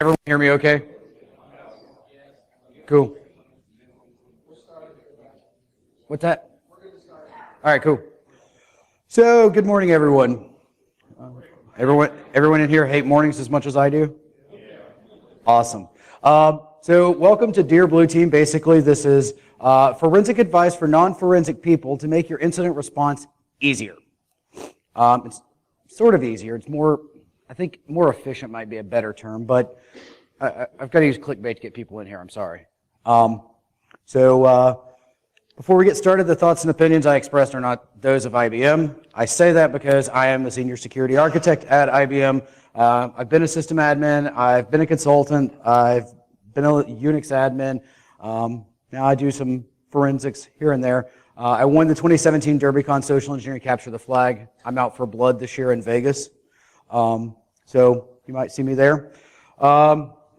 Everyone hear me okay? Cool. What's that? All right, cool. So, good morning, everyone. Everyone in here hate mornings as much as I do? Awesome. So, welcome to Dear Blue Team. Basically, this is forensic advice for non-forensic people to make your incident response easier. It's sort of easier. It's more, I think more efficient might be a better term, but I've got to use clickbait to get people in here. I'm sorry. Before we get started, the thoughts and opinions I expressed are not those of IBM. I say that because I am the senior security architect at IBM. I've been a system admin. I've been a consultant. I've been a Unix admin. Now I do some forensics here and there. I won the 2017 DerbyCon Social Engineering Capture the Flag. I'm out for blood this year in Vegas. So you might see me there.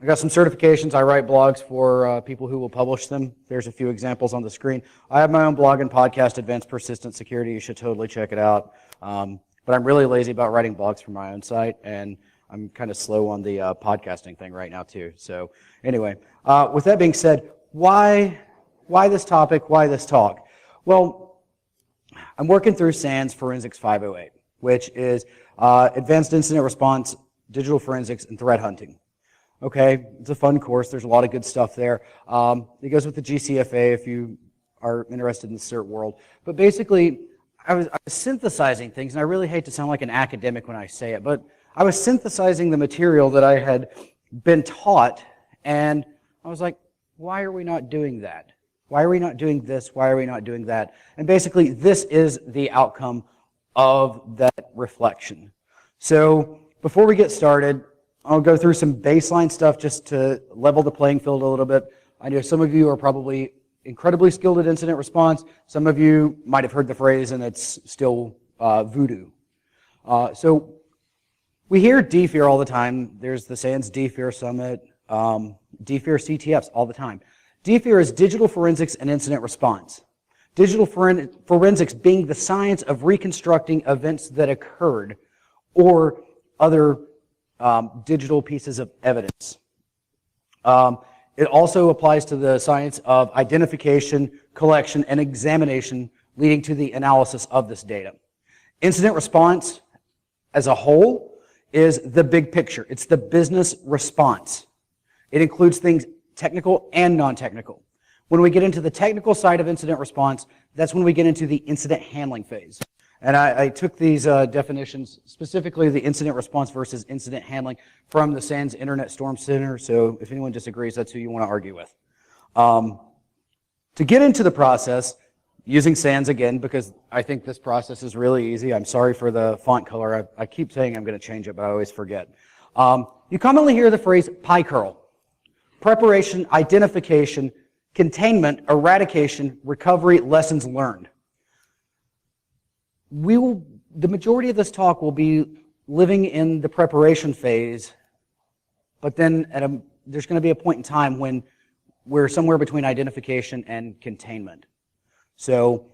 I got some certifications. I write blogs for people who will publish them. There's a few examples on the screen. I have my own blog and podcast, Advanced Persistent Security. You should totally check it out. But I'm really lazy about writing blogs for my own site, and I'm kind of slow on the podcasting thing right now too. So anyway, with that being said, why this topic? Why this talk? Well, I'm working through SANS Forensics 508, which is Advanced Incident Response, Digital Forensics, and Threat Hunting. Okay, it's a fun course. There's a lot of good stuff there. It goes with the GCFA if you are interested in the CERT world. But basically, I was synthesizing things, and I really hate to sound like an academic when I say it, but I was synthesizing the material that I had been taught, and I was like, why are we not doing that? Why are we not doing this? Why are we not doing that? And basically, this is the outcome of that reflection. So before we get started, I'll go through some baseline stuff just to level the playing field a little bit. I know some of you are probably incredibly skilled at incident response. Some of you might have heard the phrase and it's still voodoo. So we hear DFIR all the time. There's the SANS DFIR Summit, DFIR CTFs all the time. DFIR is Digital Forensics and Incident Response. Digital forensics being the science of reconstructing events that occurred or other digital pieces of evidence. It also applies to the science of identification, collection, and examination leading to the analysis of this data. Incident response as a whole is the big picture. It's the business response. It includes things technical and non-technical. When we get into the technical side of incident response, that's when we get into the incident handling phase. And I took these definitions, specifically the incident response versus incident handling, from the SANS Internet Storm Center. So if anyone disagrees, that's who you want to argue with. To get into the process, using SANS again, because I think this process is really easy. I'm sorry for the font color. I keep saying I'm going to change it, but I always forget. You commonly hear the phrase PyCurl. Preparation, identification, containment, eradication, recovery, lessons learned. The majority of this talk will be living in the preparation phase, but then there's going to be a point in time when we're somewhere between identification and containment. So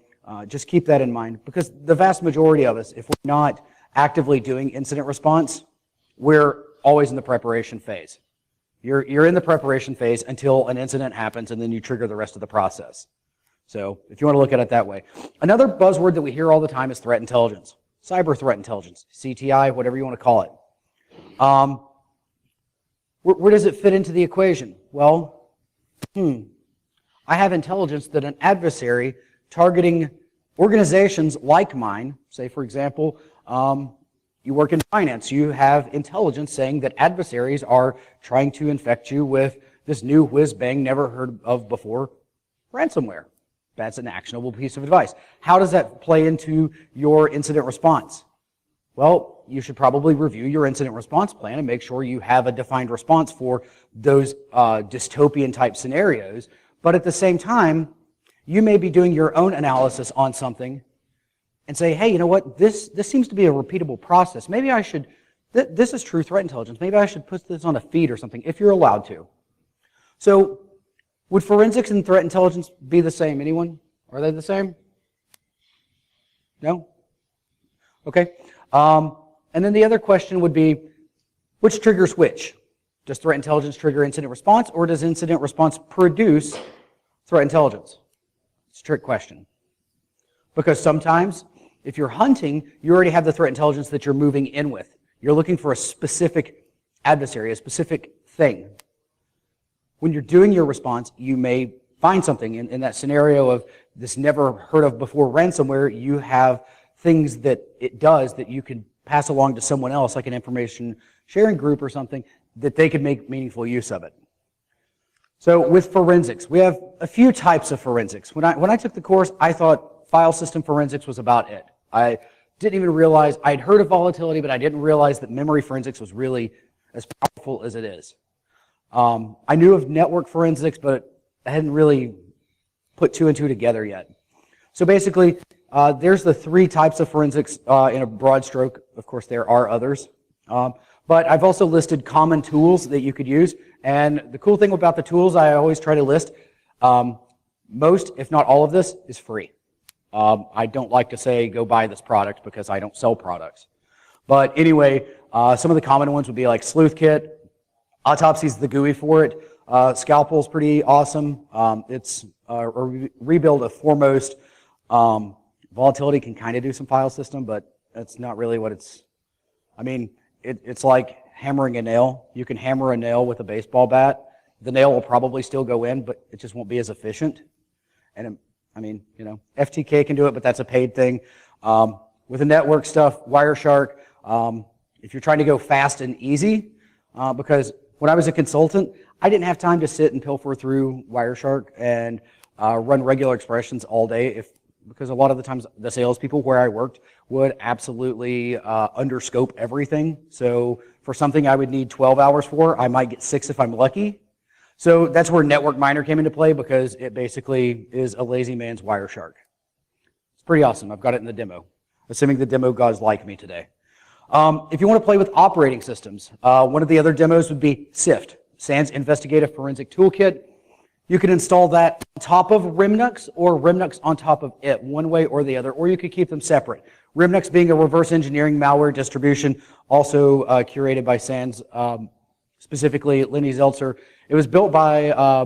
just keep that in mind, because the vast majority of us, if we're not actively doing incident response, we're always in the preparation phase. You're in the preparation phase until an incident happens, and then you trigger the rest of the process. So if you want to look at it that way. Another buzzword that we hear all the time is threat intelligence, cyber threat intelligence, CTI, whatever you want to call it. Where does it fit into the equation? Well, I have intelligence that an adversary targeting organizations like mine, say for example, you work in finance, you have intelligence saying that adversaries are trying to infect you with this new whiz-bang, never heard of before, ransomware. That's an actionable piece of advice. How does that play into your incident response? Well, you should probably review your incident response plan and make sure you have a defined response for those dystopian type scenarios. But at the same time, you may be doing your own analysis on something and say, hey, you know what, this seems to be a repeatable process. Maybe I should, this is true threat intelligence, maybe I should put this on a feed or something, if you're allowed to. So, would forensics and threat intelligence be the same? Anyone? Are they the same? No? Okay. And then the other question would be, which triggers which? Does threat intelligence trigger incident response, or does incident response produce threat intelligence? It's a trick question. Because sometimes, if you're hunting, you already have the threat intelligence that you're moving in with. You're looking for a specific adversary, a specific thing. When you're doing your response, you may find something. In that scenario of this never heard of before ransomware, you have things that it does that you can pass along to someone else, like an information sharing group or something, that they could make meaningful use of it. So with forensics, we have a few types of forensics. When I took the course, I thought file system forensics was about it. I didn't even realize, I'd heard of volatility, but I didn't realize that memory forensics was really as powerful as it is. I knew of network forensics, but I hadn't really put two and two together yet. So basically, there's the three types of forensics in a broad stroke. Of course, there are others. But I've also listed common tools that you could use. And the cool thing about the tools I always try to list, most, if not all of this, is free. I don't like to say go buy this product because I don't sell products. But anyway, some of the common ones would be like Sleuth Kit. Autopsy's the GUI for it. Scalpel's pretty awesome. It's a rebuild of Foremost. Volatility can kind of do some file system, but that's not really what it's. I mean, it's like hammering a nail. You can hammer a nail with a baseball bat. The nail will probably still go in, but it just won't be as efficient. And I mean, you know, FTK can do it, but that's a paid thing. With the network stuff, Wireshark, if you're trying to go fast and easy, because when I was a consultant, I didn't have time to sit and pilfer through Wireshark and run regular expressions all day, because a lot of the times the salespeople where I worked would absolutely underscope everything. So for something I would need 12 hours for, I might get 6 if I'm lucky. So that's where Network Miner came into play, because it basically is a lazy man's Wireshark. It's pretty awesome. I've got it in the demo, assuming the demo gods like me today. If you want to play with operating systems, one of the other demos would be SIFT, SANS Investigative Forensic Toolkit. You can install that on top of Remnux or Remnux on top of it, one way or the other, or you could keep them separate. Remnux being a reverse engineering malware distribution, also curated by SANS, specifically Lenny Zeltser. It was built by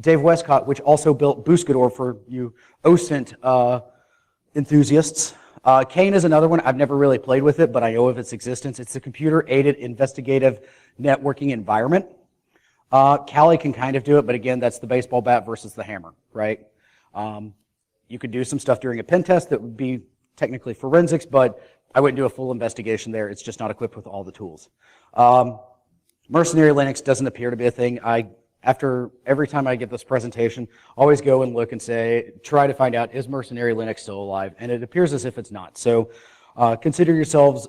Dave Westcott, which also built Boostgador for you OSINT enthusiasts. Kane is another one. I've never really played with it, but I know of its existence. It's a computer-aided investigative networking environment. Kali can kind of do it, but again, that's the baseball bat versus the hammer, right? You could do some stuff during a pen test that would be technically forensics, but I wouldn't do a full investigation there. It's just not equipped with all the tools. Mercenary Linux doesn't appear to be a thing. After every time I get this presentation, always go and look and try to find out, is Mercenary Linux still alive? And it appears as if it's not. So consider yourselves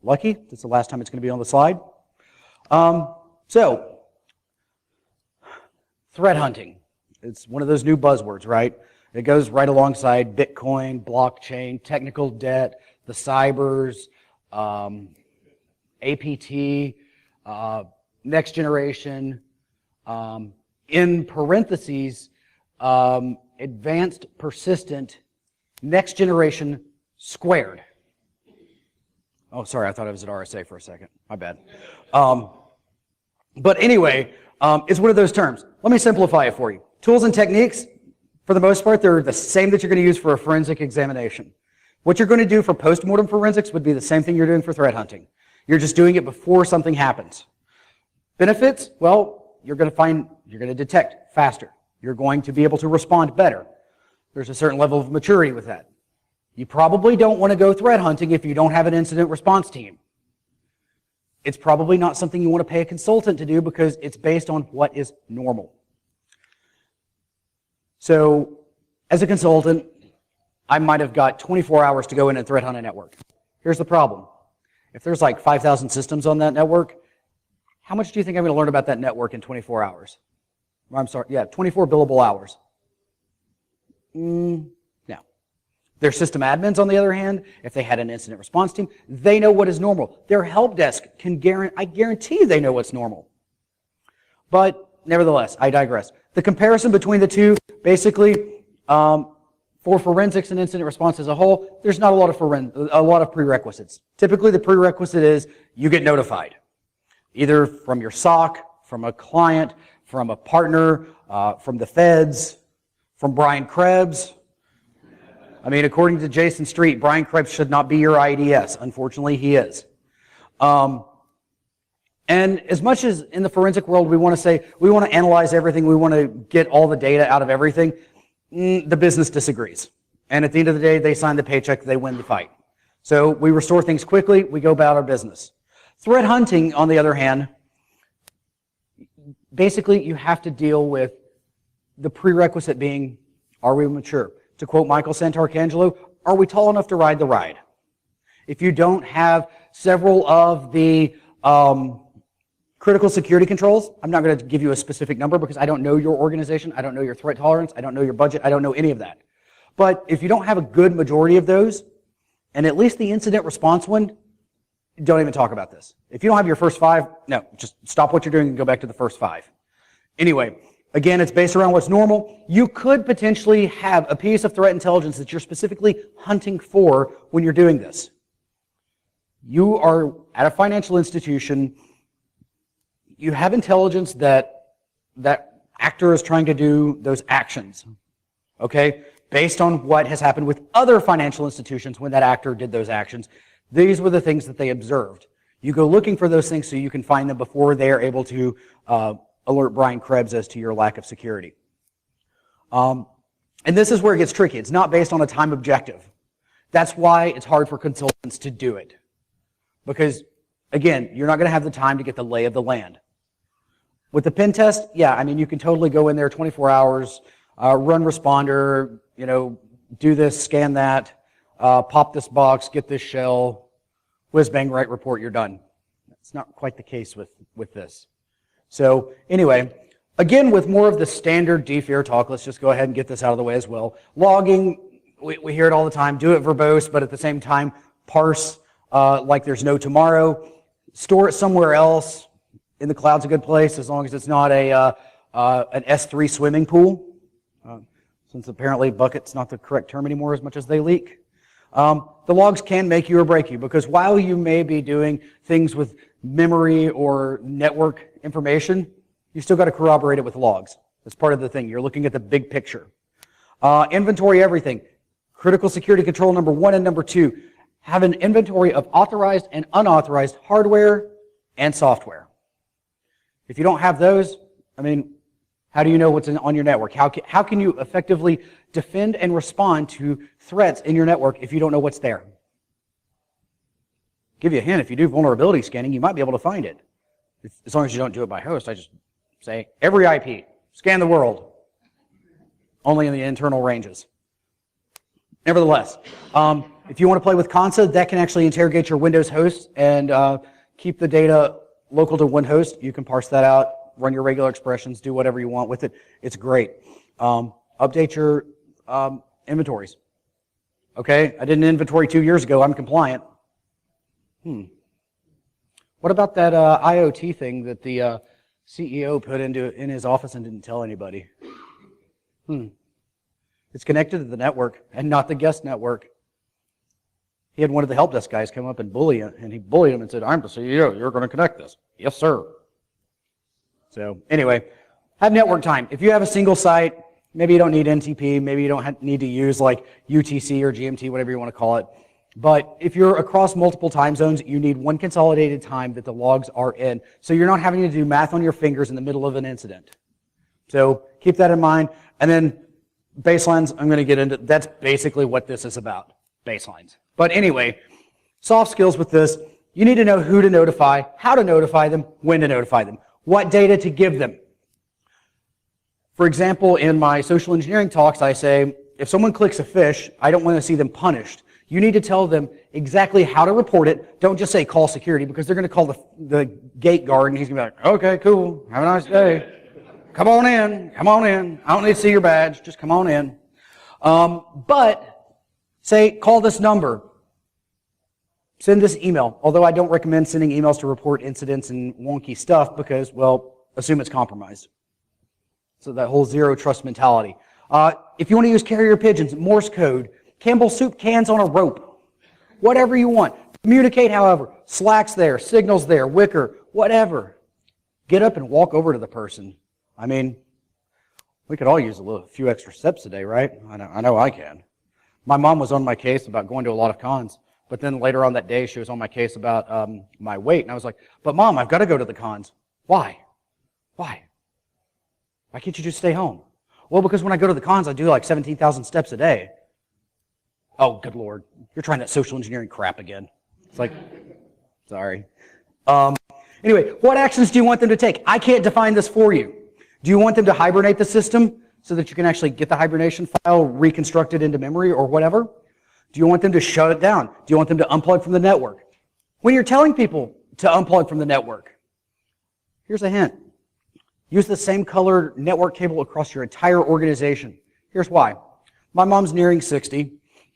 lucky. That's the last time it's going to be on the slide. So, threat hunting. It's one of those new buzzwords, right? It goes right alongside Bitcoin, blockchain, technical debt, the cybers, APT, next generation, in parentheses, advanced persistent next generation squared. Oh, sorry, I thought I was at RSA for a second. My bad. But anyway, it's one of those terms. Let me simplify it for you. Tools and techniques, for the most part, they're the same that you're going to use for a forensic examination. What you're going to do for postmortem forensics would be the same thing you're doing for threat hunting. You're just doing it before something happens. Benefits, well, you're going to detect faster. You're going to be able to respond better. There's a certain level of maturity with that. You probably don't want to go threat hunting if you don't have an incident response team. It's probably not something you want to pay a consultant to do because it's based on what is normal. So, as a consultant, I might have got 24 hours to go in and threat hunt a network. Here's the problem. If there's like 5,000 systems on that network, how much do you think I'm going to learn about that network in 24 hours? I'm sorry, yeah, 24 billable hours. No. Their system admins, on the other hand, if they had an incident response team, they know what is normal. Their help desk I guarantee they know what's normal. But nevertheless, I digress. The comparison between the two, basically, for forensics and incident response as a whole, there's not a lot of prerequisites. Typically, the prerequisite is you get notified. either from your SOC, from a client, from a partner, from the feds, from Brian Krebs. I mean, according to Jason Street, Brian Krebs should not be your IDS. Unfortunately, he is. And as much as in the forensic world we want to say, we want to analyze everything, we want to get all the data out of everything, the business disagrees. And at the end of the day, they sign the paycheck, they win the fight. So we restore things quickly, we go about our business. Threat hunting, on the other hand, basically you have to deal with the prerequisite being, are we mature? To quote Michael Santarcangelo, are we tall enough to ride the ride? If you don't have several of the critical security controls, I'm not going to give you a specific number because I don't know your organization, I don't know your threat tolerance, I don't know your budget, I don't know any of that. But if you don't have a good majority of those, and at least the incident response one, don't even talk about this. If you don't have your first 5, no, just stop what you're doing and go back to the first 5. Anyway, again, it's based around what's normal. You could potentially have a piece of threat intelligence that you're specifically hunting for when you're doing this. You are at a financial institution, you have intelligence that that actor is trying to do those actions, okay? Based on what has happened with other financial institutions when that actor did those actions. These were the things that they observed. You go looking for those things so you can find them before they're able to alert Brian Krebs as to your lack of security. And this is where it gets tricky. It's not based on a time objective. That's why it's hard for consultants to do it. Because, again, you're not going to have the time to get the lay of the land. With the pen test, yeah, I mean, you can totally go in there 24 hours, run responder, you know, do this, scan that, pop this box, get this shell, whiz bang, write report, you're done. That's not quite the case with this. So anyway, again, with more of the standard DFIR talk, let's just go ahead and get this out of the way as well. Logging, we hear it all the time, do it verbose, but at the same time, parse like there's no tomorrow. Store it somewhere else. In the cloud's a good place as long as it's not an S3 swimming pool. Since apparently bucket's not the correct term anymore as much as they leak. The logs can make you or break you because while you may be doing things with memory or network information, you still got to corroborate it with logs. That's part of the thing. You're looking at the big picture. Inventory everything. Critical security control number 1 and number 2. Have an inventory of authorized and unauthorized hardware and software. If you don't have those, I mean, how do you know what's on your network? How can you effectively defend and respond to threats in your network if you don't know what's there? Give you a hint, if you do vulnerability scanning, you might be able to find it. As long as you don't do it by host, I just say, every IP, scan the world. Only in the internal ranges. Nevertheless, if you want to play with Consa, that can actually interrogate your Windows host and keep the data local to one host. You can parse that out, run your regular expressions, do whatever you want with it. It's great. Update your inventories. Okay, I did an inventory 2 years ago. I'm compliant. What about that IoT thing that the CEO put in his office and didn't tell anybody? It's connected to the network and not the guest network. He had one of the help desk guys come up and bully him, and he bullied him and said, "I'm the CEO, you're going to connect this." "Yes, sir." So anyway, have network time. If you have a single site, maybe you don't need NTP, maybe you don't need to use like UTC or GMT, whatever you want to call it. But if you're across multiple time zones, you need one consolidated time that the logs are in, so you're not having to do math on your fingers in the middle of an incident. So keep that in mind. And then baselines, I'm going to get into, that's basically what this is about, baselines. But anyway, soft skills with this, you need to know who to notify, how to notify them, when to notify them, what data to give them. For example, in my social engineering talks, I say, if someone clicks a fish, I don't want to see them punished. You need to tell them exactly how to report it. Don't just say call security, because they're going to call the gate guard, and he's going to be like, "Okay, cool, have a nice day. Come on in, come on in. I don't need to see your badge, just come on in." But say, call this number. Send this email, although I don't recommend sending emails to report incidents and wonky stuff because, well, assume it's compromised. So that whole zero trust mentality. If you want to use carrier pigeons, Morse code, Campbell's soup cans on a rope, whatever you want. Communicate, however. Slack's there, Signal's there, Wicker, whatever. Get up and walk over to the person. I mean, we could all use a few extra steps a day, right? I know I can. My mom was on my case about going to a lot of cons, but then later on that day, she was on my case about my weight, and I was like, but Mom, I've got to go to the cons. Why? Why can't you just stay home? Well, because when I go to the cons, I do like 17,000 steps a day. Oh, good Lord. You're trying that social engineering crap again. It's like, sorry. Anyway, what actions do you want them to take? I can't define this for you. Do you want them to hibernate the system so that you can actually get the hibernation file reconstructed into memory or whatever? Do you want them to shut it down? Do you want them to unplug from the network? When you're telling people to unplug from the network, here's a hint. Use the same color network cable across your entire organization. Here's why. My mom's nearing 60,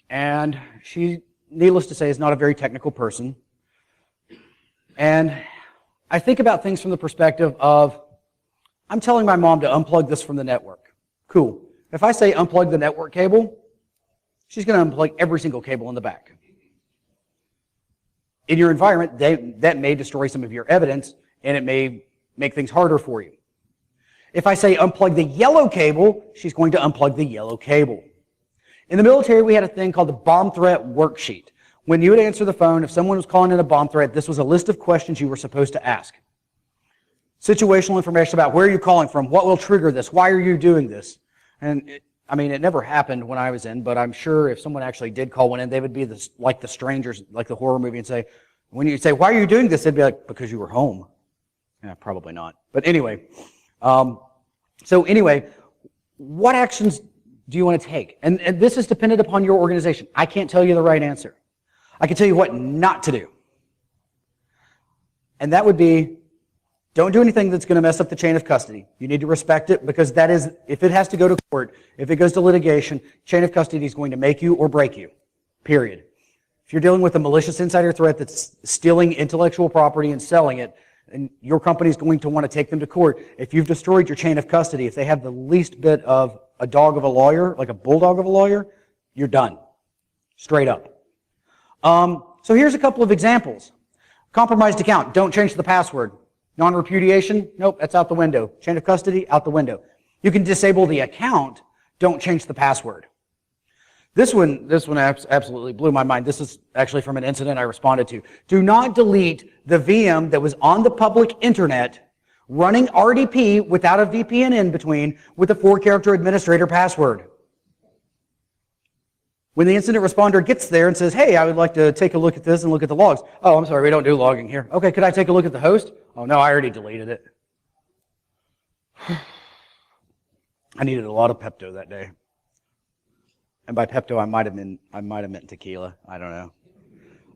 and she, needless to say, is not a very technical person. And I think about things from the perspective of, I'm telling my mom to unplug this from the network. Cool. If I say unplug the network cable, she's going to unplug every single cable in the back. In your environment, that may destroy some of your evidence, and it may make things harder for you. If I say unplug the yellow cable, she's going to unplug the yellow cable. In the military, we had a thing called the bomb threat worksheet. When you would answer the phone, if someone was calling in a bomb threat, this was a list of questions you were supposed to ask. Situational information about where are you calling from, what will trigger this, why are you doing this? And it never happened when I was in, but I'm sure if someone actually did call one in, they would be like the strangers, like the horror movie, and say, when you say, why are you doing this? They'd be like, because you were home. Yeah, probably not. But anyway, what actions do you want to take? And this is dependent upon your organization. I can't tell you the right answer. I can tell you what not to do. And that would be, don't do anything that's going to mess up the chain of custody. You need to respect it, because that is, if it has to go to court, if it goes to litigation, chain of custody is going to make you or break you, period. If you're dealing with a malicious insider threat that's stealing intellectual property and selling it, and your company is going to want to take them to court, if you've destroyed your chain of custody, if they have the least bit of a dog of a lawyer, like a bulldog of a lawyer, you're done. Straight up. So here's a couple of examples. Compromised account, don't change the password. Non-repudiation, nope, that's out the window. Chain of custody, out the window. You can disable the account, don't change the password. This one absolutely blew my mind. This is actually from an incident I responded to. Do not delete the VM that was on the public internet running RDP without a VPN in between with a 4-character administrator password. When the incident responder gets there and says, hey, I would like to take a look at this and look at the logs. Oh, I'm sorry, we don't do logging here. Okay, could I take a look at the host? Oh, no, I already deleted it. I needed a lot of Pepto that day. And by Pepto, I might have meant tequila. I don't know.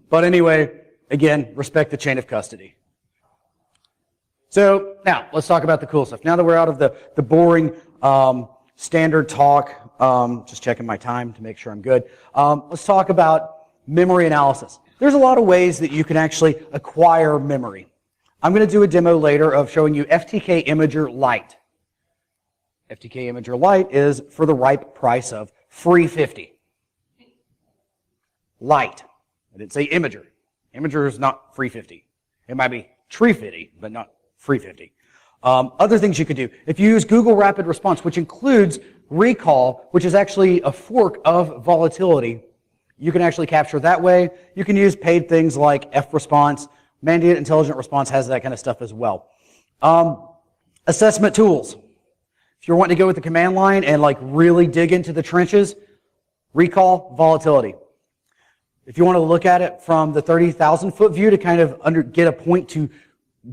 But anyway, again, respect the chain of custody. So now, let's talk about the cool stuff. Now that we're out of the boring standard talk, just checking my time to make sure I'm good. Let's talk about memory analysis. There's a lot of ways that you can actually acquire memory. I'm going to do a demo later of showing you FTK Imager Lite. FTK Imager Lite is for the ripe price of free 50. Lite. I didn't say Imager. Imager is not free 50. It might be tree 50, but not free 50. Other things you could do. If you use Google Rapid Response, which includes Recall, which is actually a fork of Volatility, you can actually capture that way. You can use paid things like F-Response. Mandated Intelligent Response has that kind of stuff as well. Assessment tools. If you're wanting to go with the command line and like really dig into the trenches, Recall, Volatility. If you want to look at it from the 30,000 foot view to kind of get a point to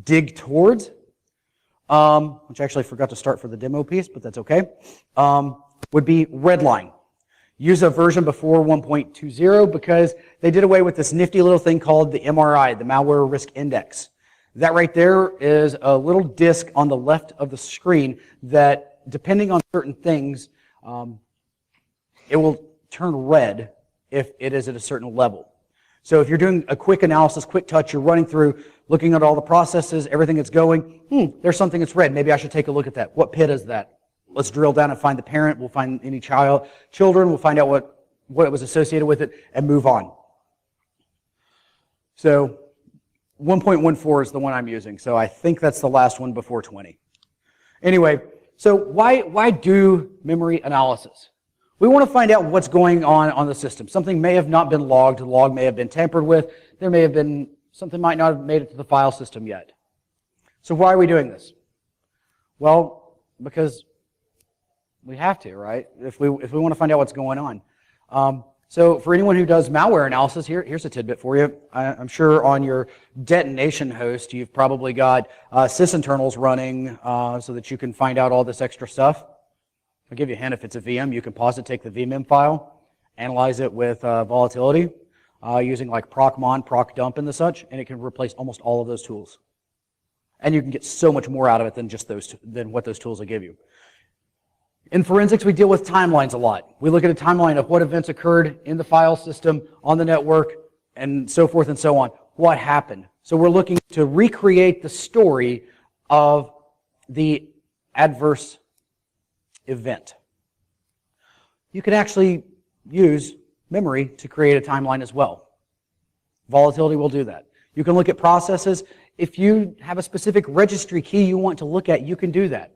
dig towards, which I actually forgot to start for the demo piece, but that's okay, would be Redline. Use a version before 1.20 because they did away with this nifty little thing called the MRI, the Malware Risk Index. That right there is a little disk on the left of the screen that, depending on certain things, it will turn red if it is at a certain level. So if you're doing a quick analysis, quick touch, you're running through, looking at all the processes, everything that's going, there's something that's red. Maybe I should take a look at that. What PID is that? Let's drill down and find the parent. We'll find any children. We'll find out what was associated with it and move on. So 1.14 is the one I'm using, so I think that's the last one before 20. Anyway, so why do memory analysis? We want to find out what's going on the system. Something may have not been logged, the log may have been tampered with, there may have been, something might not have made it to the file system yet. So why are we doing this? Well, because we have to, right? If we want to find out what's going on. So for anyone who does malware analysis, here's a tidbit for you. I'm sure on your detonation host, you've probably got sysinternals running so that you can find out all this extra stuff. I'll give you a hint, if it's a VM, you can pause it, take the vmem file, analyze it with volatility using like procmon, procdump, and the such, and it can replace almost all of those tools. And you can get so much more out of it than just than what those tools will give you. In forensics, we deal with timelines a lot. We look at a timeline of what events occurred in the file system, on the network, and so forth and so on. What happened? So we're looking to recreate the story of the adverse event. You can actually use memory to create a timeline as well. Volatility will do that. You can look at processes. If you have a specific registry key you want to look at, you can do that.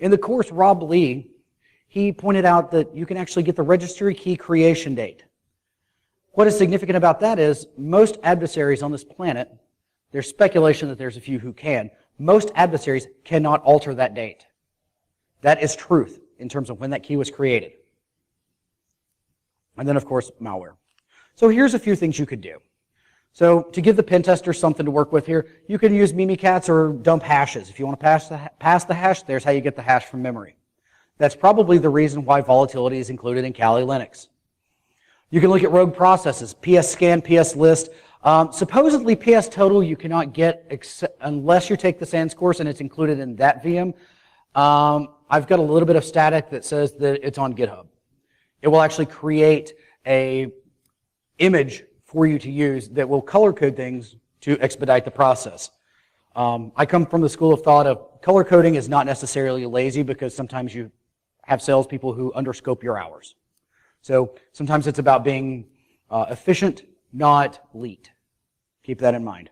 In the course, Rob Lee, he pointed out that you can actually get the registry key creation date. What is significant about that is most adversaries on this planet, there's speculation that there's a few who can, most adversaries cannot alter that date. That is truth in terms of when that key was created. And then, of course, malware. So here's a few things you could do. So to give the pen tester something to work with here, you can use Mimikatz or dump hashes. If you want to pass the hash, there's how you get the hash from memory. That's probably the reason why volatility is included in Kali Linux. You can look at rogue processes, psscan, pslist. Supposedly pstotal you cannot get unless you take the SANS course and it's included in that VM. I've got a little bit of static that says that it's on GitHub. It will actually create a image for you to use that will color code things to expedite the process. I come from the school of thought of color coding is not necessarily lazy because sometimes you have salespeople who underscope your hours. So sometimes it's about being efficient, not leet. Keep that in mind.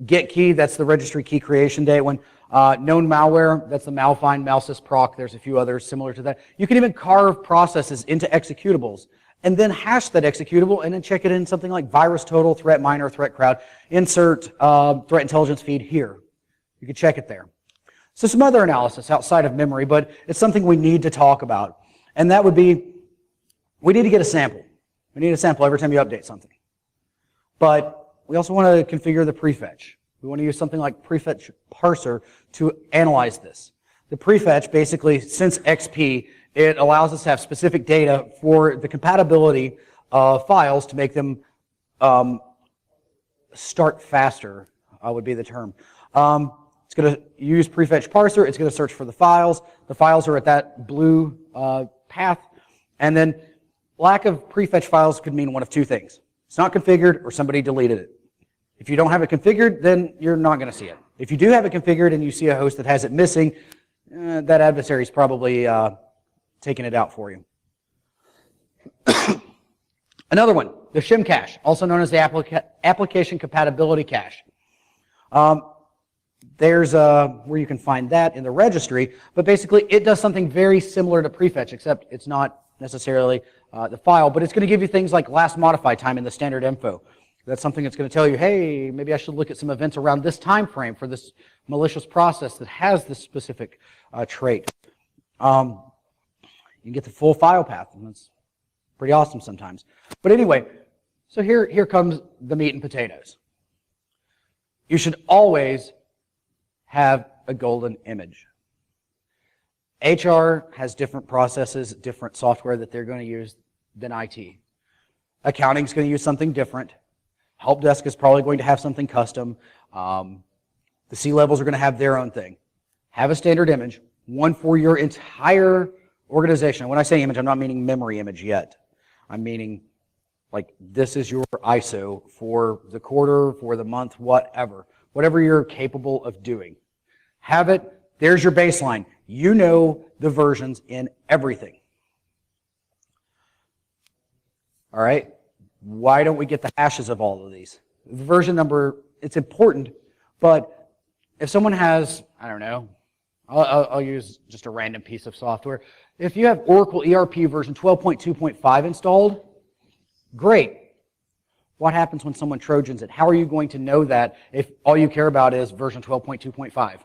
Get key, that's the registry key creation date one. Known malware, that's the malfind, malsysproc. There's a few others similar to that. You can even carve processes into executables and then hash that executable and then check it in something like VirusTotal, ThreatMiner, ThreatCrowd. Insert threat intelligence feed here. You can check it there. So some other analysis outside of memory, but it's something we need to talk about. And that would be, we need to get a sample. We need a sample every time you update something. But we also want to configure the prefetch. We want to use something like prefetch parser to analyze this. The prefetch basically, since XP, it allows us to have specific data for the compatibility of files to make them start faster, would be the term. It's going to use prefetch parser. It's going to search for the files. The files are at that blue path. And then lack of prefetch files could mean one of two things. It's not configured or somebody deleted it. If you don't have it configured, then you're not going to see it. If you do have it configured and you see a host that has it missing, that adversary is probably taking it out for you. Another one, the shim cache, also known as the application compatibility cache. There's where you can find that in the registry, but basically it does something very similar to prefetch, except it's not necessarily the file, but it's going to give you things like last modify time in the standard info. That's something that's going to tell you, hey, maybe I should look at some events around this time frame for this malicious process that has this specific trait. You can get the full file path, and that's pretty awesome sometimes. But anyway, so here comes the meat and potatoes. You should always have a golden image. HR has different processes, different software that they're going to use than IT. Accounting is going to use something different. Help desk is probably going to have something custom. The C-levels are going to have their own thing. Have a standard image, one for your entire organization. When I say image, I'm not meaning memory image yet. I'm meaning like this is your ISO for the quarter, for the month, whatever. Whatever you're capable of doing. Have it. There's your baseline. You know the versions in everything. All right? Why don't we get the hashes of all of these? The version number, it's important, but if someone has, I don't know, I'll use just a random piece of software. If you have Oracle ERP version 12.2.5 installed, great. What happens when someone Trojans it? How are you going to know that if all you care about is version 12.2.5?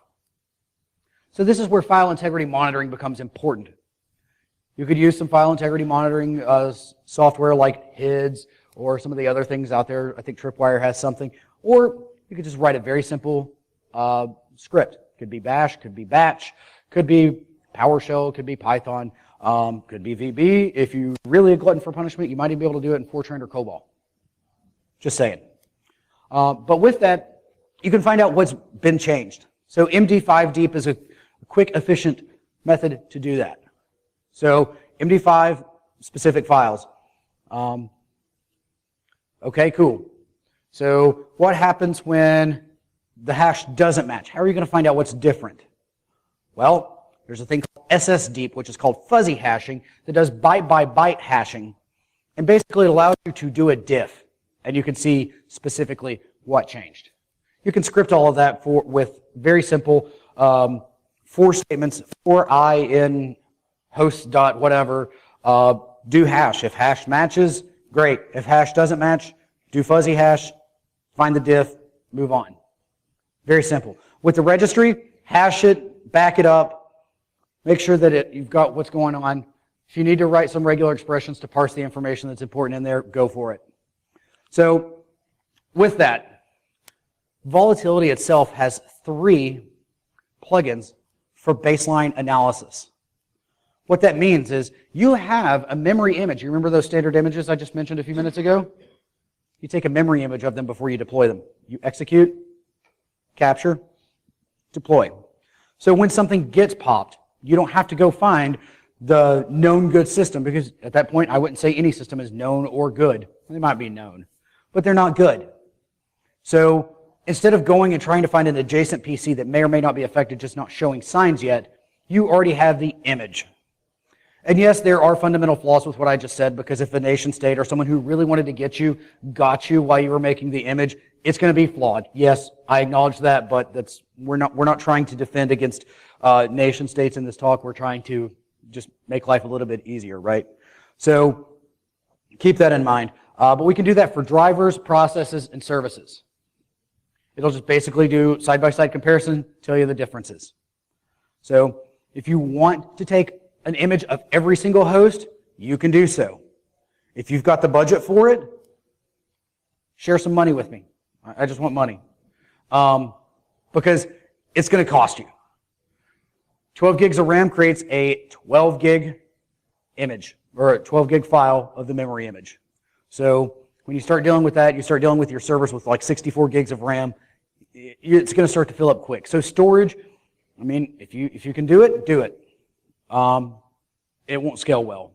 So this is where file integrity monitoring becomes important. You could use some file integrity monitoring software like HIDS or some of the other things out there. I think Tripwire has something. Or you could just write a very simple script. Could be Bash, could be Batch, could be PowerShell, could be Python, could be VB. If you're really a glutton for punishment, you might even be able to do it in Fortran or COBOL. Just saying. But with that, you can find out what's been changed. So MD5 deep is a quick, efficient method to do that. So MD5 specific files. Okay, cool. So what happens when the hash doesn't match? How are you going to find out what's different? Well, there's a thing called SS deep, which is called fuzzy hashing, that does byte by byte hashing, and basically it allows you to do a diff, and you can see specifically what changed. You can script all of that with very simple for statements, for I in host dot whatever, do hash. If hash matches, great. If hash doesn't match, do fuzzy hash, find the diff, move on. Very simple. With the registry, hash it, back it up, make sure that you've got what's going on. If you need to write some regular expressions to parse the information that's important in there, go for it. So with that, Volatility itself has 3 plugins for baseline analysis. What that means is you have a memory image. You remember those standard images I just mentioned a few minutes ago? You take a memory image of them before you deploy them. You execute, capture, deploy. So when something gets popped, you don't have to go find the known good system, because at that point I wouldn't say any system is known or good. They might be known, but they're not good. So instead of going and trying to find an adjacent PC that may or may not be affected, just not showing signs yet, you already have the image. And yes, there are fundamental flaws with what I just said, because if a nation state or someone who really wanted to get you got you while you were making the image, it's going to be flawed. Yes, I acknowledge that, but we're not trying to defend against nation states in this talk. We're trying to just make life a little bit easier, right? So keep that in mind. But we can do that for drivers, processes, and services. It'll just basically do side-by-side comparison, tell you the differences. So if you want to take an image of every single host, you can do so. If you've got the budget for it, share some money with me. I just want money. Because it's going to cost you. 12 gigs of RAM creates a 12 gig image, or a 12 gig file of the memory image. So when you start dealing with that, you start dealing with your servers with like 64 gigs of RAM, it's going to start to fill up quick. So storage, I mean, if you can do it, do it. It won't scale well.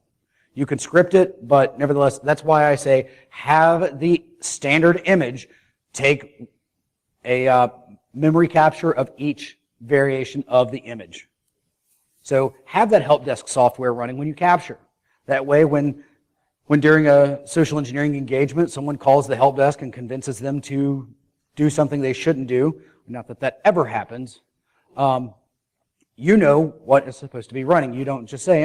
You can script it, but nevertheless, that's why I say have the standard image take a memory capture of each variation of the image. So have that help desk software running when you capture. That way, when during a social engineering engagement, someone calls the help desk and convinces them to do something they shouldn't do, not that that ever happens, you know what is supposed to be running. You don't just say,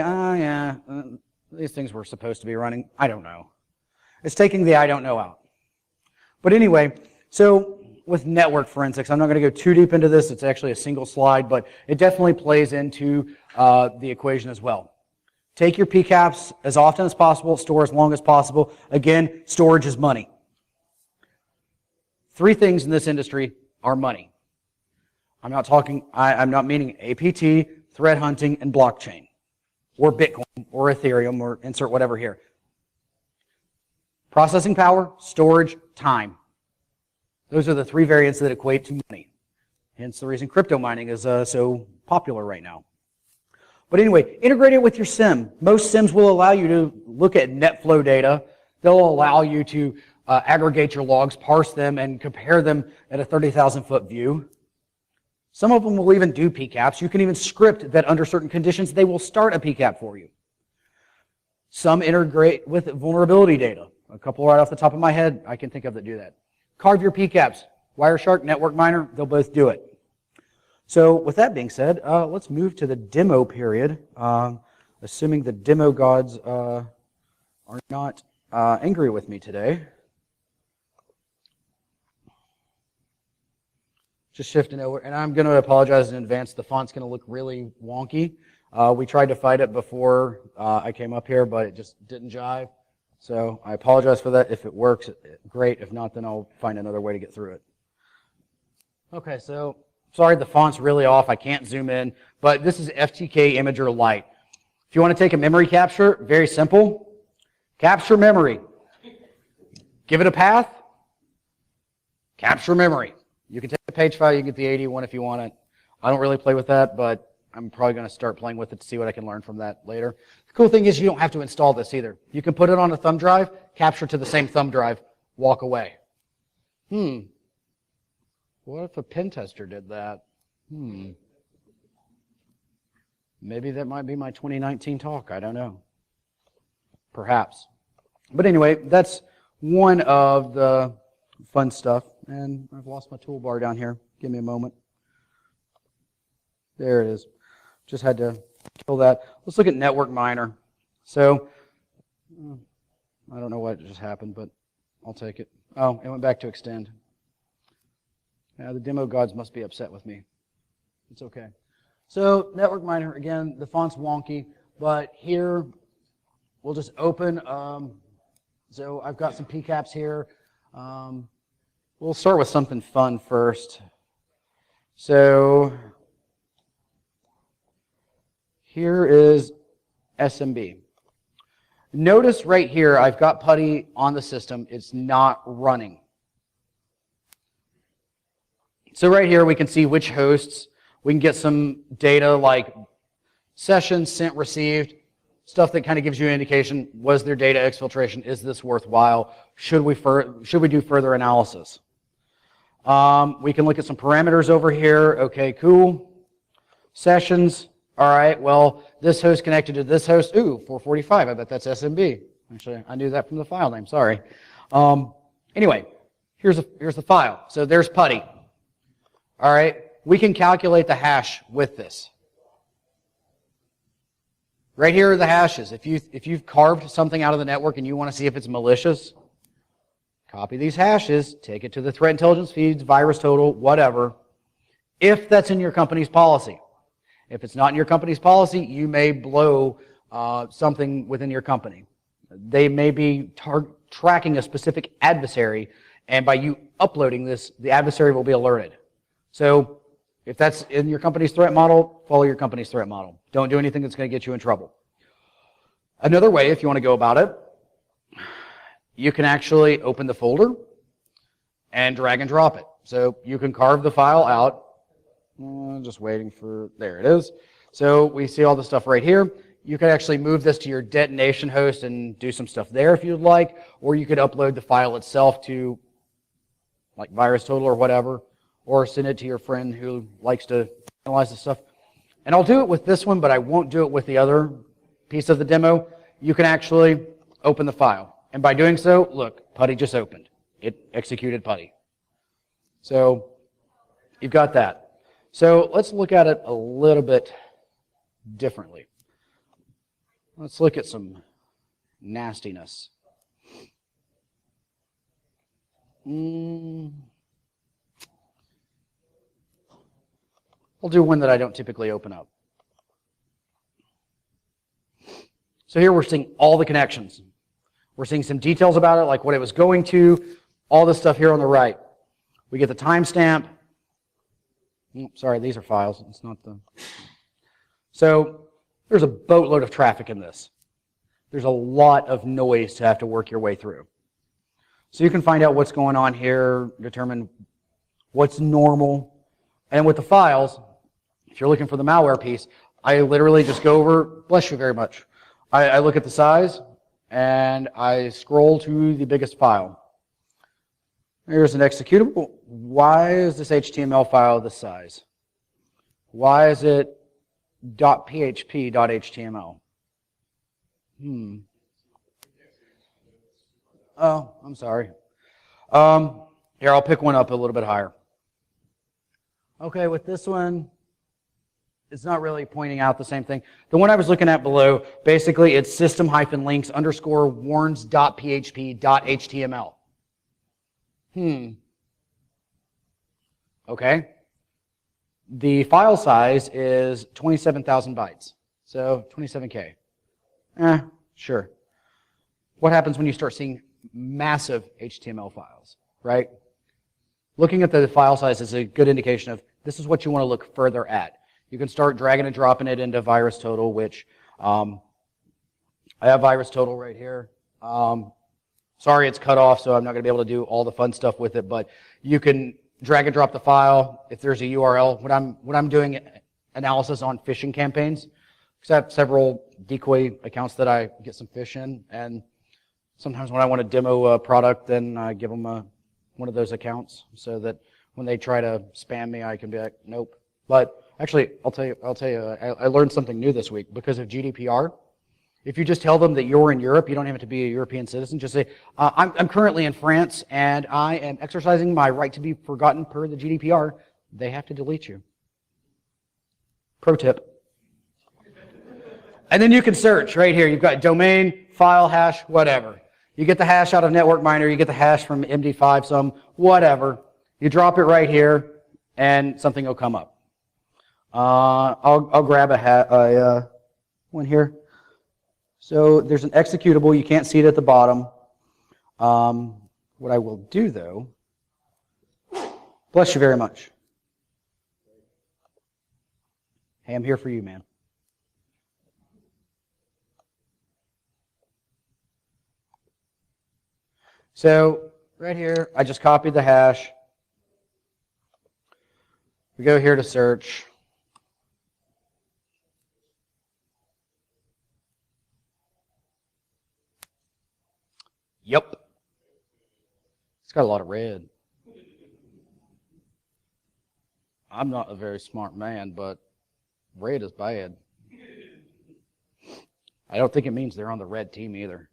these things were supposed to be running. I don't know. It's taking the I don't know out. But anyway, so with network forensics, I'm not going to go too deep into this. It's actually a single slide, but it definitely plays into the equation as well. Take your PCAPs as often as possible, store as long as possible. Again, storage is money. 3 things in this industry are money. I'm not meaning APT, threat hunting, and blockchain, or Bitcoin, or Ethereum, or insert whatever here. Processing power, storage, time. Those are the 3 variants that equate to money. Hence the reason crypto mining is so popular right now. But anyway, integrate it with your SIM. Most SIMs will allow you to look at net flow data. They'll allow you to aggregate your logs, parse them, and compare them at a 30,000-foot view. Some of them will even do PCAPs. You can even script that under certain conditions, they will start a PCAP for you. Some integrate with vulnerability data. A couple right off the top of my head I can think of that do that. carve your PCAPs. Wireshark, Network Miner, they'll both do it. So with that being said, let's move to the demo period, assuming the demo gods are not angry with me today. Just shifting over, and I'm going to apologize in advance. The font's going to look really wonky. We tried to fight it before I came up here, but it just didn't jive. So I apologize for that. If it works, great. If not, then I'll find another way to get through it. Okay, so sorry, the font's really off. I can't zoom in, but this is FTK Imager Lite. If you want to take a memory capture, very simple. Capture memory. Give it a path. Capture memory. You can take a page file, you can get the 81 if you want it. I don't really play with that, but I'm probably going to start playing with it to see what I can learn from that later. The cool thing is you don't have to install this either. You can put it on a thumb drive, capture to the same thumb drive, walk away. What if a pen tester did that? Maybe that might be my 2019 talk. I don't know. Perhaps. But anyway, that's one of the fun stuff. And I've lost my toolbar down here. Give me a moment. There it is. Just had to kill that. Let's look at Network Miner. So, I don't know what just happened, but I'll take it. Oh, it went back to extend. Now the demo gods must be upset with me. It's okay. So, Network Miner, again, the font's wonky, but here we'll just open. So I've got some PCAPs here. We'll start with something fun first. So here is SMB. Notice right here, I've got PuTTY on the system. It's not running. So right here, we can see which hosts. We can get some data like sessions sent, received, stuff that kind of gives you an indication, was there data exfiltration? Is this worthwhile? Should we do further analysis? We can look at some parameters over here. Okay, cool. Sessions. All right, well, this host connected to this host. Ooh, 445. I bet that's SMB. Actually, I knew that from the file name. Sorry. Anyway, here's the file. So there's PuTTY. All right, we can calculate the hash with this. Right here are the hashes. If you've carved something out of the network and you want to see if it's malicious, copy these hashes, take it to the threat intelligence feeds, virus total, whatever, if that's in your company's policy. If it's not in your company's policy, you may blow something within your company. They may be tracking a specific adversary, and by you uploading this, the adversary will be alerted. So if that's in your company's threat model, follow your company's threat model. Don't do anything that's going to get you in trouble. Another way, if you want to go about it, you can actually open the folder and drag and drop it. So you can carve the file out. Just waiting for, there it is. So we see all the stuff right here. You could actually move this to your detonation host and do some stuff there if you'd like, or you could upload the file itself to like virus total or whatever, or send it to your friend who likes to analyze the stuff. And I'll do it with this one, but I won't do it with the other piece of the demo. You can actually open the file. And by doing so, look, PuTTY just opened. It executed PuTTY. So you've got that. So let's look at it a little bit differently. Let's look at some nastiness. I'll do one that I don't typically open up. So here we're seeing all the connections. We're seeing some details about it, like what it was going to, all this stuff here on the right. We get the timestamp. Sorry, these are files. It's not the... So there's a boatload of traffic in this. There's a lot of noise to have to work your way through. So you can find out what's going on here, determine what's normal. And with the files, if you're looking for the malware piece, I literally just go over, bless you very much. I look at the size, and I scroll to the biggest file. Here's an executable. Why is this HTML file this size? Why is it .php, .html? Oh, I'm sorry. Here, I'll pick one up a little bit higher. Okay, with this one, it's not really pointing out the same thing. The one I was looking at below, basically it's system-links underscore warns.php.html. Okay. The file size is 27,000 bytes. So 27K. Sure. What happens when you start seeing massive HTML files, right? Looking at the file size is a good indication of this is what you want to look further at. You can start dragging and dropping it into VirusTotal, which I have VirusTotal right here. Sorry it's cut off, so I'm not going to be able to do all the fun stuff with it, but you can drag and drop the file if there's a URL. When I'm doing analysis on phishing campaigns, because I have several decoy accounts that I get some fish in, and sometimes when I want to demo a product, then I give them one of those accounts so that when they try to spam me, I can be like, nope. But actually, I'll tell you, I learned something new this week because of GDPR. If you just tell them that you're in Europe, you don't have to be a European citizen. Just say, I'm currently in France and I am exercising my right to be forgotten per the GDPR. They have to delete you. Pro tip. And then you can search right here. You've got domain, file, hash, whatever. You get the hash out of Network Miner. You get the hash from MD5, some whatever. You drop it right here, and something will come up. I'll grab a one here. So there's an executable. You can't see it at the bottom. What I will do, though, bless you very much. Hey, I'm here for you, man. So right here, I just copied the hash. We go here to search. Yep. It's got a lot of red. I'm not a very smart man, but red is bad. I don't think it means they're on the red team either.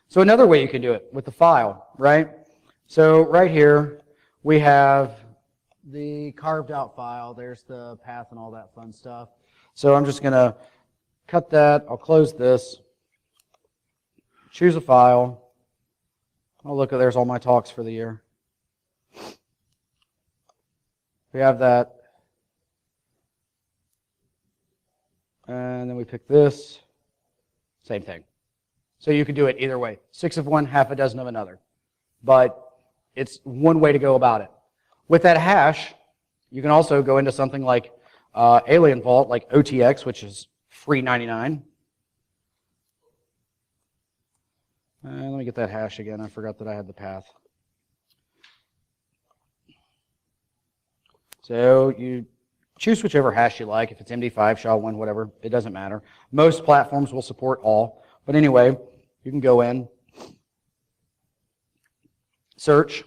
So another way you can do it with the file, right? So right here, we have the carved out file. There's the path and all that fun stuff. So I'm just going to cut that. I'll close this. Choose a file. Oh, look, there's all my talks for the year. We have that. And then we pick this. Same thing. So you could do it either way. 6 of one, half a dozen of another. But it's one way to go about it. With that hash, you can also go into something like Alien Vault, like OTX, which is free 99. Let me get that hash again. I forgot that I had the path. So you choose whichever hash you like. If it's MD5, SHA-1, whatever, it doesn't matter. Most platforms will support all. But anyway, you can go in, search.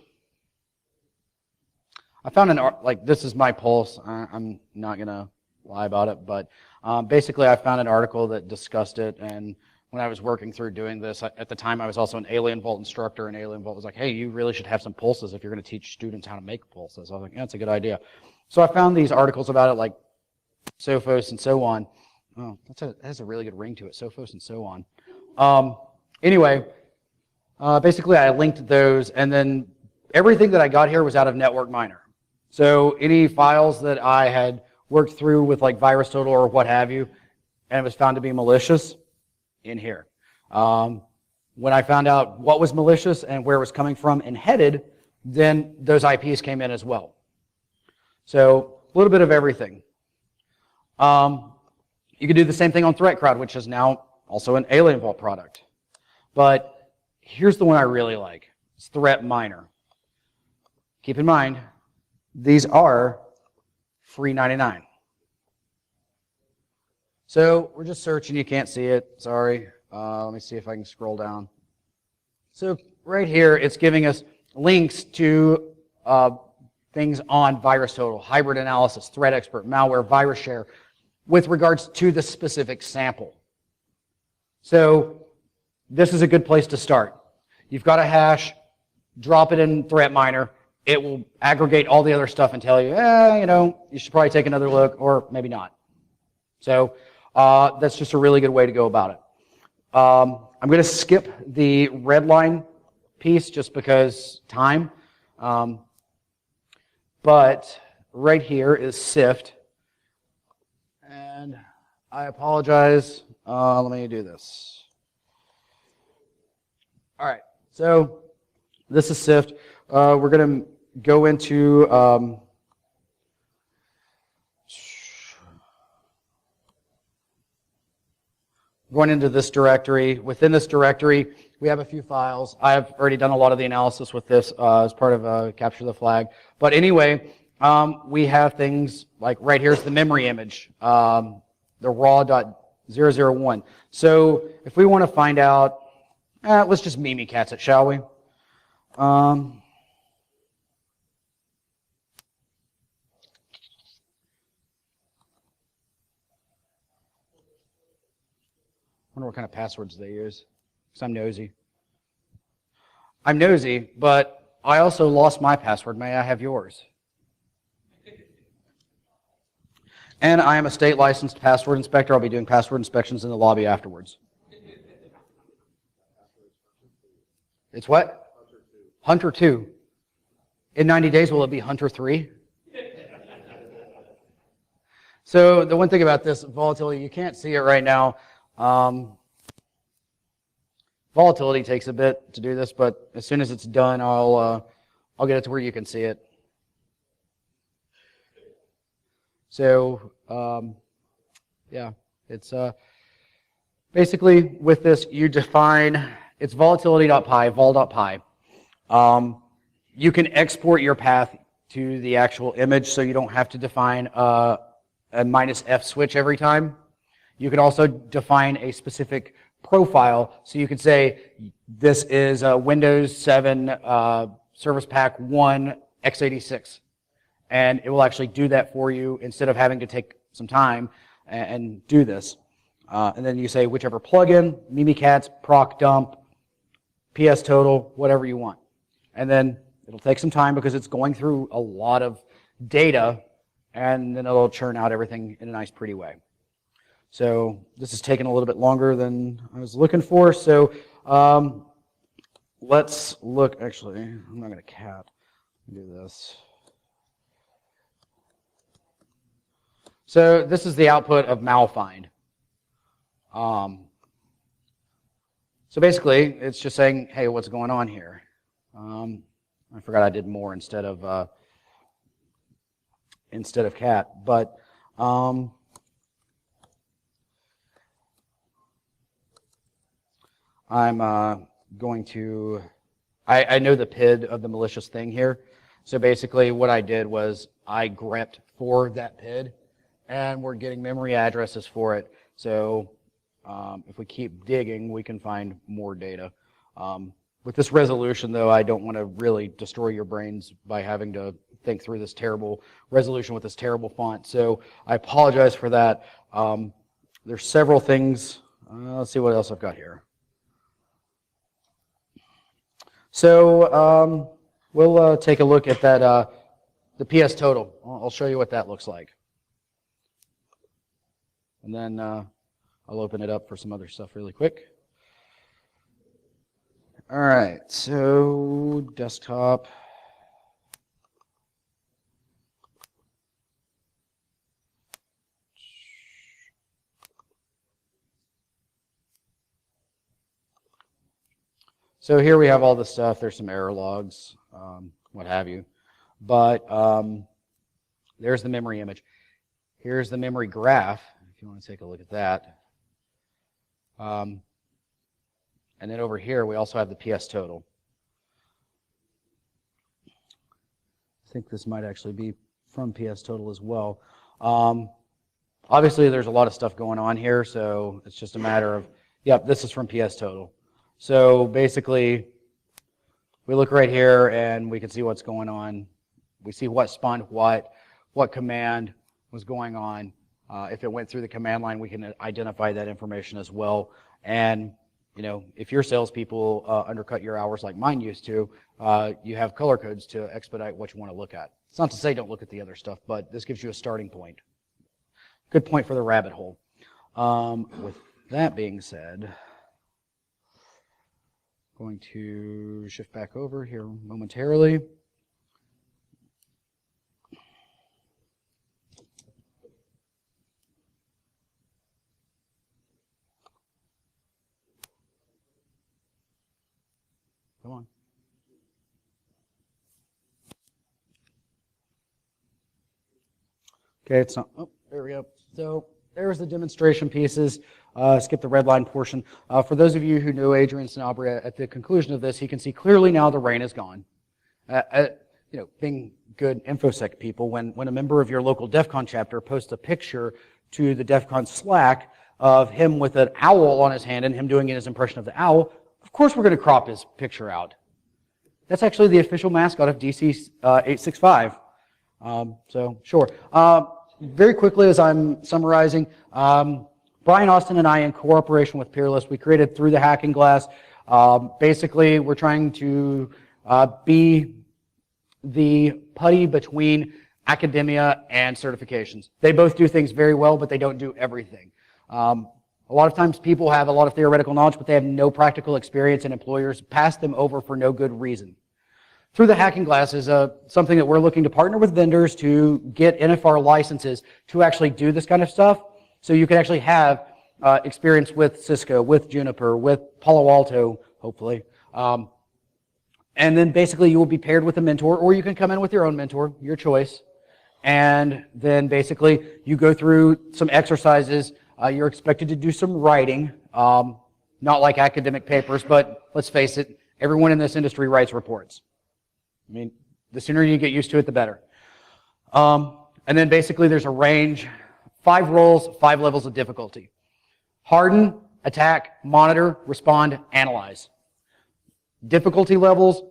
I found this is my pulse. I'm not going to lie about it, but basically I found an article that discussed it, and when I was working through doing this, at the time I was also an Alien Vault instructor, and Alien Vault was like, hey, you really should have some pulses if you're going to teach students how to make pulses. I was like, yeah, that's a good idea. So I found these articles about it, like Sophos and so on. Oh, that has a really good ring to it, Sophos and so on. Anyway, basically I linked those, and then everything that I got here was out of Network Miner. So any files that I had worked through with like VirusTotal or what have you, and it was found to be malicious, in here. When I found out what was malicious and where it was coming from and headed, then those IPs came in as well. So a little bit of everything. You can do the same thing on ThreatCrowd, which is now also an Alien Vault product. But here's the one I really like. It's Threat Miner. Keep in mind, these are free 99. So we're just searching. You can't see it. Sorry. Let me see if I can scroll down. So right here, it's giving us links to things on VirusTotal, hybrid analysis, threat expert, malware, virus share, with regards to the specific sample. So this is a good place to start. You've got a hash. drop it in threat miner. It will aggregate all the other stuff and tell you, you should probably take another look, or maybe not. So that's just a really good way to go about it. I'm going to skip the red line piece just because time. But right here is sift. And I apologize. Let me do this. All right. So this is sift. We're going to go into going into this directory. Within this directory, we have a few files. I've already done a lot of the analysis with this as part of Capture the Flag. But anyway, we have things like right here's the memory image, the raw.001. So if we want to find out, let's just mimikatz it, shall we? I wonder what kind of passwords they use, because I'm nosy. I'm nosy, but I also lost my password. May I have yours? And I am a state licensed password inspector. I'll be doing password inspections in the lobby afterwards. It's what? Hunter 2. In 90 days, will it be Hunter 3? So the one thing about this volatility, you can't see it right now. Volatility takes a bit to do this, but as soon as it's done, I'll get it to where you can see it. So yeah, it's basically with this you define it's volatility.py, vol.py. You can export your path to the actual image, so you don't have to define a -F switch every time. You can also define a specific profile. So you could say, this is a Windows 7 Service Pack 1 x86. And it will actually do that for you instead of having to take some time and do this. And then you say whichever plugin, mimikatz, proc dump, PS total, whatever you want. And then it'll take some time because it's going through a lot of data, and then it'll churn out everything in a nice, pretty way. So this is taking a little bit longer than I was looking for. So let's look. Actually, I'm not going to cat. Do this. So this is the output of malfind. So basically, it's just saying, hey, what's going on here? I forgot I did more instead of cat, but I'm going to, I know the PID of the malicious thing here. So basically what I did was I grepped for that PID, and we're getting memory addresses for it. So if we keep digging, we can find more data. With this resolution, though, I don't want to really destroy your brains by having to think through this terrible resolution with this terrible font. So I apologize for that. There's several things. Let's see what else I've got here. So we'll take a look at that, the PS total. I'll show you what that looks like. And then I'll open it up for some other stuff really quick. All right, so desktop. So here we have all this stuff. There's some error logs, what have you. But there's the memory image. Here's the memory graph, if you want to take a look at that. And then over here, we also have the PS total. I think this might actually be from PS total as well. Obviously, there's a lot of stuff going on here, so it's just a matter of, yep, this is from PS total. So basically, we look right here and we can see what's going on. We see what spawned what command was going on. If it went through the command line, we can identify that information as well. And if your salespeople undercut your hours like mine used to, you have color codes to expedite what you want to look at. It's not to say don't look at the other stuff, but this gives you a starting point. Good point for the rabbit hole. With that being said, going to shift back over here momentarily. Come on. Okay, it's not, oh, there we go. So there's the demonstration pieces. Skip the red line portion. For those of you who know Adrian Sanabria, at the conclusion of this, he can see clearly now the rain is gone. Being good InfoSec people, when a member of your local DEF CON chapter posts a picture to the DEF CON Slack of him with an owl on his hand and him doing his impression of the owl, of course we're going to crop his picture out. That's actually the official mascot of DC 865. So, sure. Very quickly, as I'm summarizing, Brian Austin and I, in cooperation with Peerless, we created Through the Hacking Glass. Basically, we're trying to be the putty between academia and certifications. They both do things very well, but they don't do everything. A lot of times people have a lot of theoretical knowledge, but they have no practical experience, and employers pass them over for no good reason. Through the Hacking Glass is something that we're looking to partner with vendors to get NFR licenses to actually do this kind of stuff. So you can actually have experience with Cisco, with Juniper, with Palo Alto, hopefully. And then basically you will be paired with a mentor, or you can come in with your own mentor, your choice. And then basically you go through some exercises. You're expected to do some writing, not like academic papers, but let's face it, everyone in this industry writes reports. I mean, the sooner you get used to it, the better. And then basically there's a range, 5 roles, 5 levels of difficulty. Harden, attack, monitor, respond, analyze. Difficulty levels,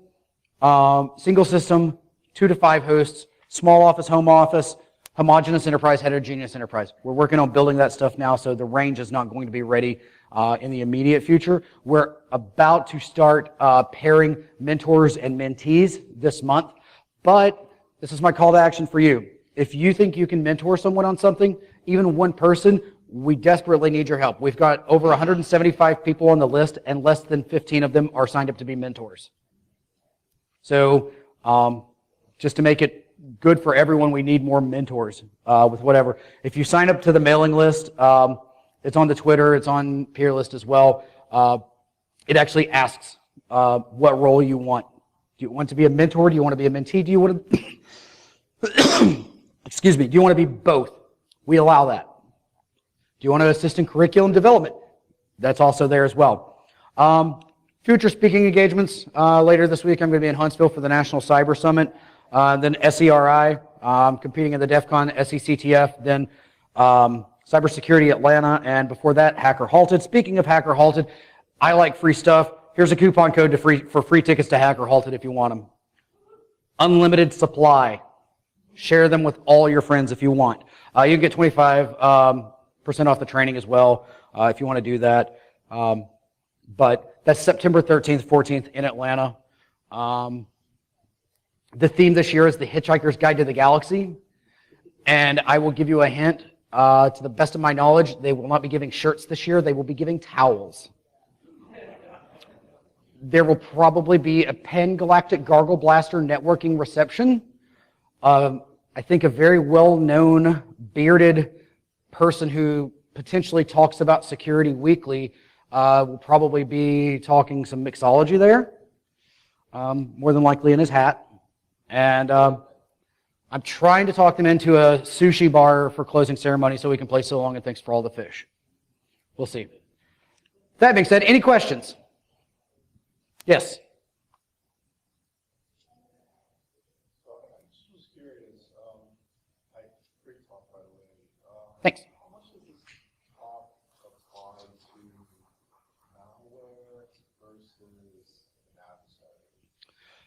single system, 2 to 5 hosts, small office, home office, homogeneous enterprise, heterogeneous enterprise. We're working on building that stuff now, so the range is not going to be ready in the immediate future. We're about to start pairing mentors and mentees this month, but this is my call to action for you. If you think you can mentor someone on something, even one person, we desperately need your help. We've got over 175 people on the list, and less than 15 of them are signed up to be mentors. So just to make it good for everyone, we need more mentors with whatever. If you sign up to the mailing list, it's on the Twitter, it's on Peerless as well. It actually asks what role you want. Do you want to be a mentor? Do you want to be a mentee? Do you want to, excuse me, do you want to be both? We allow that. Do you want to assist in curriculum development? That's also there as well. Future speaking engagements. Later this week, I'm going to be in Huntsville for the National Cyber Summit. Then SERI, competing in the DEF CON, SECTF, then Cybersecurity Atlanta, and before that, Hacker Halted. Speaking of Hacker Halted, I like free stuff. Here's a coupon code for free tickets to Hacker Halted if you want them. Unlimited supply. Share them with all your friends if you want. You can get 25% off the training as well if you want to do that. But that's September 13th, 14th in Atlanta. The theme this year is The Hitchhiker's Guide to the Galaxy. And I will give you a hint. To the best of my knowledge, they will not be giving shirts this year. They will be giving towels. There will probably be a Pan-Galactic Gargle Blaster networking reception. I think a very well-known, bearded person who potentially talks about security weekly will probably be talking some mixology there, more than likely in his hat. And I'm trying to talk them into a sushi bar for closing ceremony so we can play So Long and Thanks for All the Fish. We'll see. That being said, any questions? Yes? Thanks. How much does this talk apply to malware versus an adversary?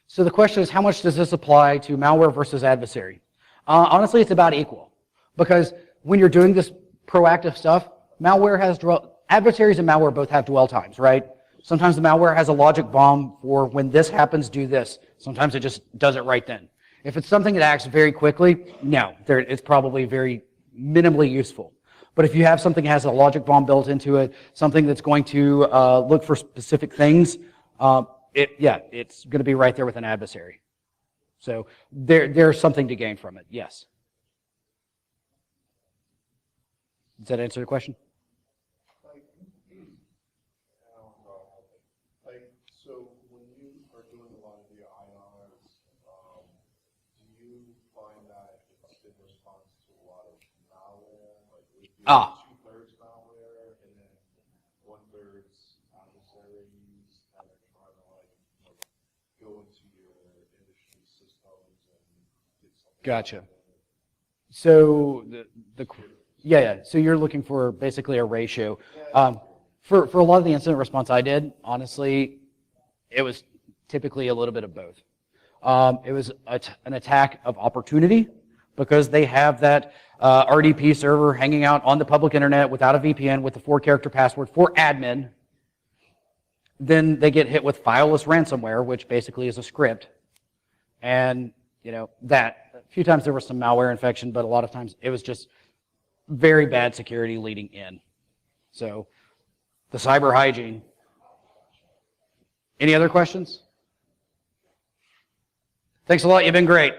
So the question is, how much does this apply to malware versus adversary? Honestly, it's about equal. Because when you're doing this proactive stuff, adversaries and malware both have dwell times, right? Sometimes the malware has a logic bomb for when this happens, do this. Sometimes it just does it right then. If it's something that acts very quickly, no, it's probably very minimally useful. But if you have something that has a logic bomb built into it, something that's going to look for specific things, it's going to be right there with an adversary. So there's something to gain from it, yes. Does that answer the question? So when you are doing a lot of the IRs, do you find that it's in response to a lot of malware? Like would it be 2/3 malware and then 1/3 adversaries that are trying to go into your industry systems and get something? Gotcha. So so you're looking for basically a ratio. For a lot of the incident response I did, honestly, it was typically a little bit of both. It was an attack of opportunity because they have that RDP server hanging out on the public internet without a VPN with a 4-character password for admin. Then they get hit with fileless ransomware, which basically is a script. And, a few times there was some malware infection, but a lot of times it was just very bad security leading in. So the cyber hygiene. Any other questions? Thanks a lot. You've been great.